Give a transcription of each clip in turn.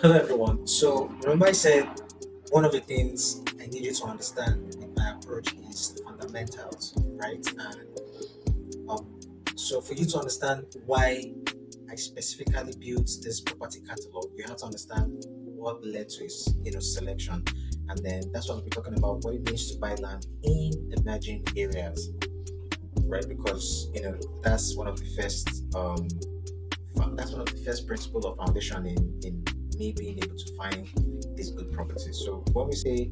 Hello, everyone. So, remember, I said one of the things I need you to understand in my approach is the fundamentals, right? And for you to understand why I specifically built this property catalog, you have to understand what led to its, selection, and then that's what we'll be talking about: what it means to buy land in emerging areas, right? Because that's one of the first that's one of the first principle of foundation in me being able to find these good properties. So when we say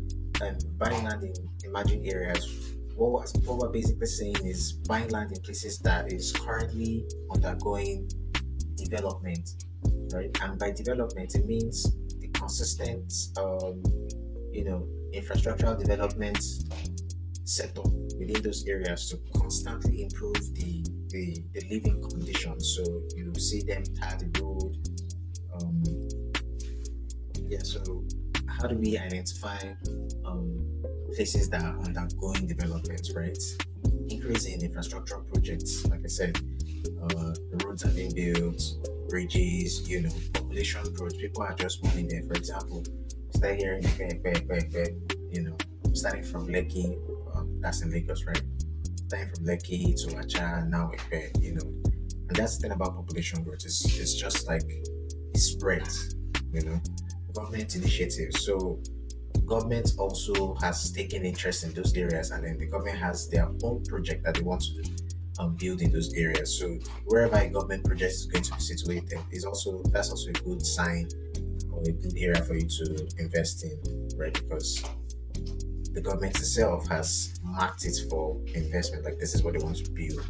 buying land in emerging areas, what we're basically saying is buying land in places that is currently undergoing development, right? And by development, it means the consistent, infrastructural development set up within those areas to constantly improve the living conditions. So you see them tar the road. Um, yeah, so how do we identify places that are undergoing development, right? Increase in infrastructure projects, like I said, the roads are being built, bridges, population growth. People are just moving there. For example, start hearing, starting from Lekki, that's in Lagos, right? Starting from Lekki to Acha, now and that's the thing about population growth. It's just like it spreads, you know, government initiatives. So government also has taken interest in those areas, and then the government has their own project that they want to build in those areas. So wherever a government project is going to be situated is also that's also a good sign or a good area for you to invest in, right? Because the government itself has marked it for investment. Like this is what they want to build,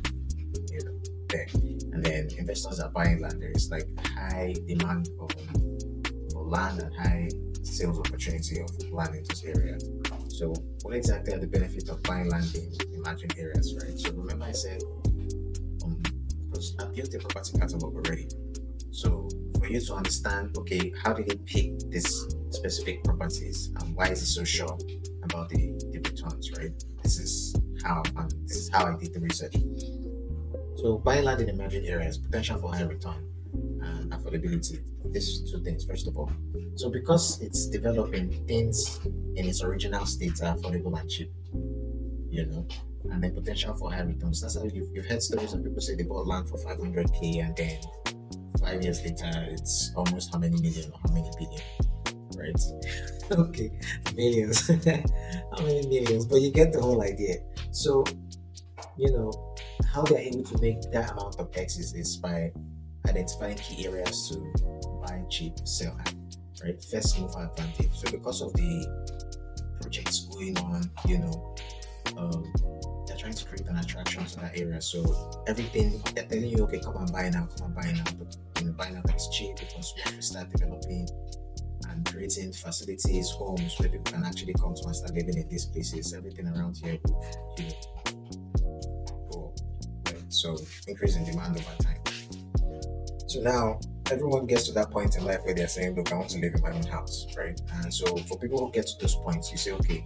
there. And then investors are buying land. There is like high demand for land and high sales opportunity of land in those areas. So what exactly are the benefits of buying land in emerging areas, right? So remember I said because I built a property catalog already. So for you to understand, okay, how did it pick these specific properties and why is it so sure about the returns, right? This is how I did the research. So buying land in emerging areas, potential for high return and affordability. These two things, first of all. So because it's developing, things in its original state are affordable and cheap, you know, and then potential for high returns. That's how you've heard stories of people say they bought land for 500K and then 5 years later it's almost how many million or how many billion, right? Okay, millions. How many millions? But you get the whole idea. So, you know, how they're able to make that amount of X is by identifying key areas to buy cheap, sell high, right? First mover advantage. So because of the projects going on, um, they're trying to create an attraction to that area. So everything they're telling you, okay, come and buy now. But buy now that is cheap because once we start developing and creating facilities, homes where people can actually come to and start living in these places, everything around here would, go up, right? So increase in demand over time. So now everyone gets to that point in life where they're saying, look, I want to live in my own house, right? And so for people who get to those points, you say, okay,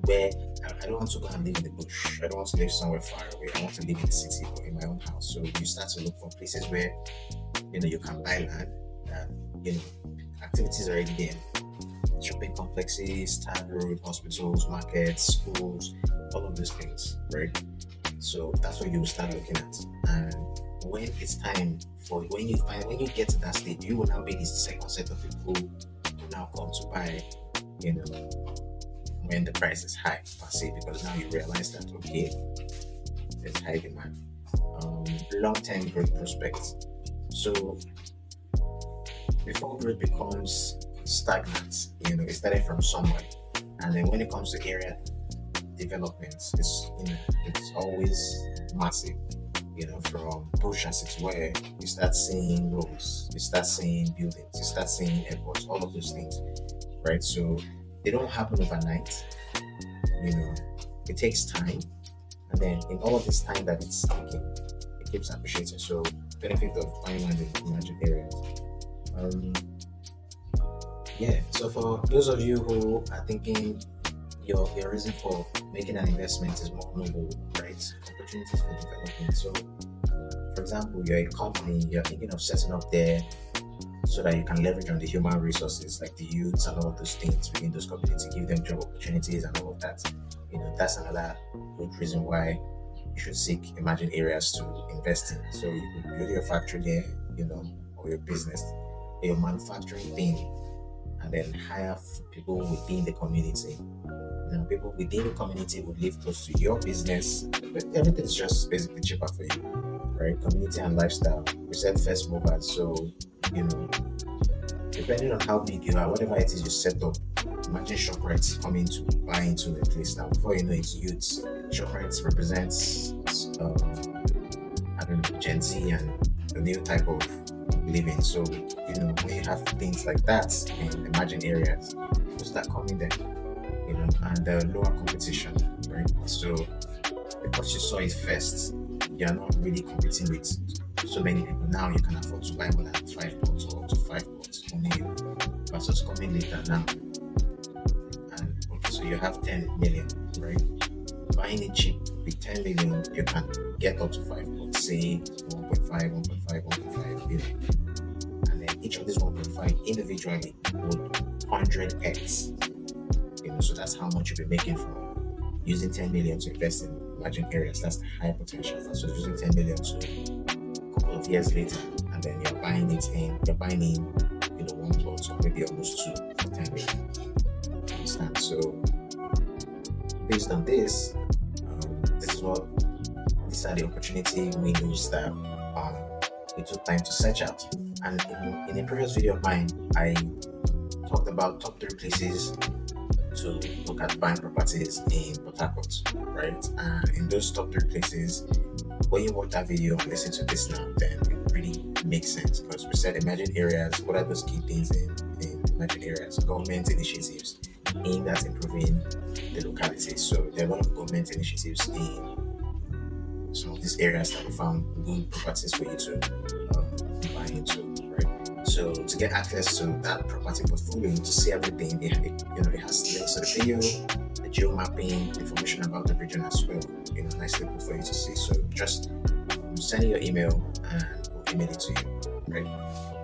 where I don't want to go and live in the bush. I don't want to live somewhere far away. I want to live in the city or in my own house. So you start to look for places where you can buy land and activities are already there. Shopping complexes, town road, hospitals, markets, schools, all of those things, right? So that's what you will start looking at. And when it's time for when you get to that stage, you will now be the second set of people who now come to buy, you know, when the price is high per se, because now you realize that okay, there's high demand. Long-term growth prospects. So before growth becomes stagnant, it started from somewhere, and then when it comes to area developments, it's always massive. From bush as it were, you start seeing roads, you start seeing buildings, you start seeing airports, all of those things, right? So they don't happen overnight. You know, it takes time, and then in all of this time that it's taking, it keeps appreciating. So benefit of buying land in emerging areas. Um, yeah. So for those of you who are thinking your reason for making an investment is more noble, right? Opportunities for development. So, for example, you're a company, you're thinking of setting up there, so that you can leverage on the human resources like the youths and all of those things within those communities, give them job opportunities and all of that. That's another good reason why you should seek emerging areas to invest in. So you could build your factory there, or your business, your manufacturing thing, and then hire people within the community. People within the community would live close to your business, but everything is just basically cheaper for you, right? Community and lifestyle. We said first movers, so you know, depending on how big you are, whatever it is you set up, imagine ShopRite coming to buy into a place now. Before you know it's youths. ShopRite represents, I don't know, Gen Z and the new type of living. So, when you have things like that in emerging areas, you start coming there, and lower competition, right? So, because you saw it first, you're not really competing with so many people. Now you can afford to buy more than 5 pots or up to 5 pots only you, versus coming later now. And okay, so you have 10 million, right? Buying it cheap with 10 million, you can get up to 5 pots, say 1.5, 1.5, 1.5, and then each of these 1.5 individually would 100x, so that's how much you'll be making from using 10 million to invest in emerging areas. That's the high potential. So using 10 million to a couple of years later, and then you're buying in, one plot or maybe almost two for 10 million. Understand? So based on this, these are the opportunity windows that we took time to search out. And in a previous video of mine, I talked about top 3 places to look at buying properties in Port Harcourt, right? And in those top 3 places, when you watch that video and listen to this now, then it really makes sense, because we said emerging areas. What are those key things in emerging areas? Government initiatives aimed at improving the localities. So there are a lot of government initiatives in some of these areas that we found good properties for you to buy into, right? So to get access to that property portfolio, to see everything, it has links to the video, the geo mapping, information about the region as well. Nicely put for you to see. So just send your email and we'll email it to you, right?